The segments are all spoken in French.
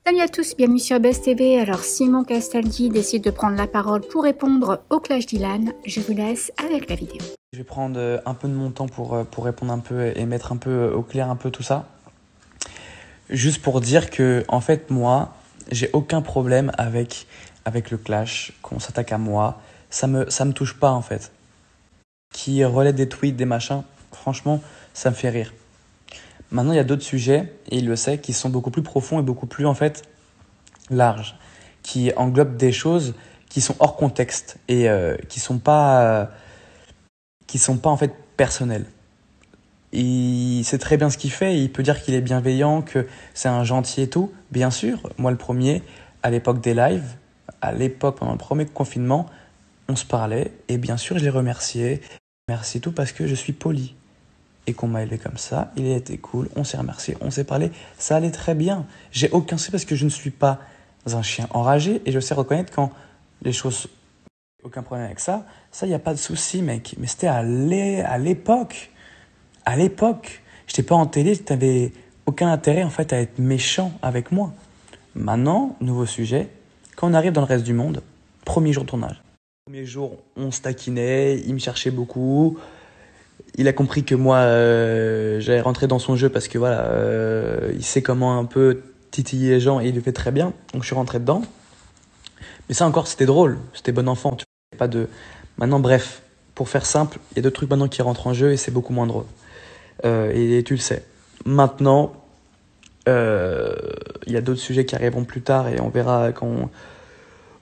Salut à tous, bienvenue sur Buzz TV. Alors Simon Castaldi décide de prendre la parole pour répondre au clash d'Ilan. Je vous laisse avec la vidéo. Je vais prendre un peu de mon temps pour répondre un peu et mettre un peu au clair un peu tout ça. Juste pour dire que, en fait, moi, j'ai aucun problème avec le clash, qu'on s'attaque à moi. Ça me touche pas, en fait. Qui relaie des tweets, des machins, franchement, ça me fait rire. Maintenant, il y a d'autres sujets, et il le sait, qui sont beaucoup plus profonds et beaucoup plus, en fait, larges, qui englobent des choses qui sont hors contexte et qui sont pas en fait personnelles. Il sait très bien ce qu'il fait, il peut dire qu'il est bienveillant, que c'est un gentil et tout. Bien sûr, moi le premier, à l'époque des lives, à l'époque pendant le premier confinement, on se parlait et bien sûr je l'ai remercié. Merci tout parce que je suis poli. Et qu'on m'a élevé comme ça, il a été cool, on s'est remercié, on s'est parlé, ça allait très bien. J'ai aucun souci parce que je ne suis pas un chien enragé et je sais reconnaître quand les choses... Aucun problème avec ça. Ça, il n'y a pas de souci, mec. Mais c'était à l'époque. À l'époque. J'étais pas en télé, tu n'avais aucun intérêt en fait à être méchant avec moi. Maintenant, nouveau sujet. Quand on arrive dans le reste du monde, premier jour de tournage. Premier jour, on se taquinait, il me cherchait beaucoup. Il a compris que moi, j'allais rentrer dans son jeu parce que voilà, il sait comment un peu titiller les gens et il le fait très bien. Donc je suis rentré dedans. Mais ça encore, c'était drôle, c'était bon enfant. Tu vois, pas de... Maintenant, bref, pour faire simple, il y a d'autres trucs maintenant qui rentrent en jeu et c'est beaucoup moins drôle. Et tu le sais. Maintenant, il y a d'autres sujets qui arriveront plus tard et on verra quand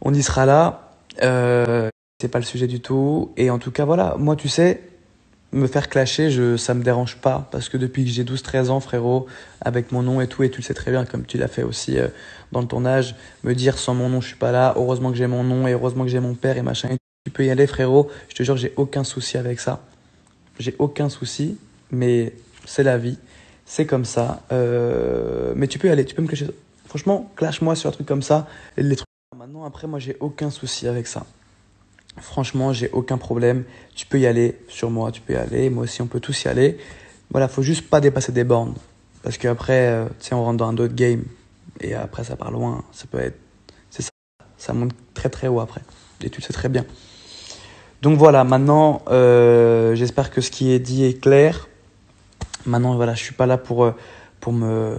on y sera là. C'est pas le sujet du tout. Et en tout cas, voilà, moi, tu sais, me faire clasher, ça me dérange pas. Parce que depuis que j'ai 12-13 ans, frérot, avec mon nom et tout, et tu le sais très bien, comme tu l'as fait aussi dans le tournage, me dire sans mon nom, je suis pas là. Heureusement que j'ai mon nom et heureusement que j'ai mon père et machin. Tu peux y aller, frérot. Je te jure, j'ai aucun souci avec ça. J'ai aucun souci, mais c'est la vie. C'est comme ça. Mais tu peux y aller, tu peux me clasher. Franchement, clash-moi sur un truc comme ça. Les trucs. Maintenant, après, moi, j'ai aucun souci avec ça. Franchement, j'ai aucun problème. Tu peux y aller sur moi, tu peux y aller. Moi aussi, on peut tous y aller. Voilà, faut juste pas dépasser des bornes. Parce qu'après, tu sais, on rentre dans un autre game. Et après, ça part loin. Ça peut être. C'est ça. Ça monte très très haut après. Et tu le sais très bien. Donc voilà, maintenant, j'espère que ce qui est dit est clair. Maintenant, voilà, je suis pas là pour me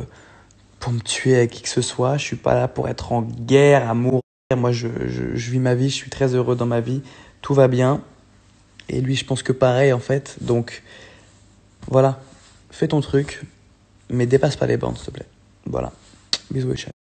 tuer avec qui que ce soit. Je suis pas là pour être en guerre, à mourir. Moi, je vis ma vie, je suis très heureux dans ma vie. Tout va bien. Et lui, je pense que pareil, en fait. Donc, voilà. Fais ton truc, mais dépasse pas les bornes, s'il te plaît. Voilà. Bisous et ciao.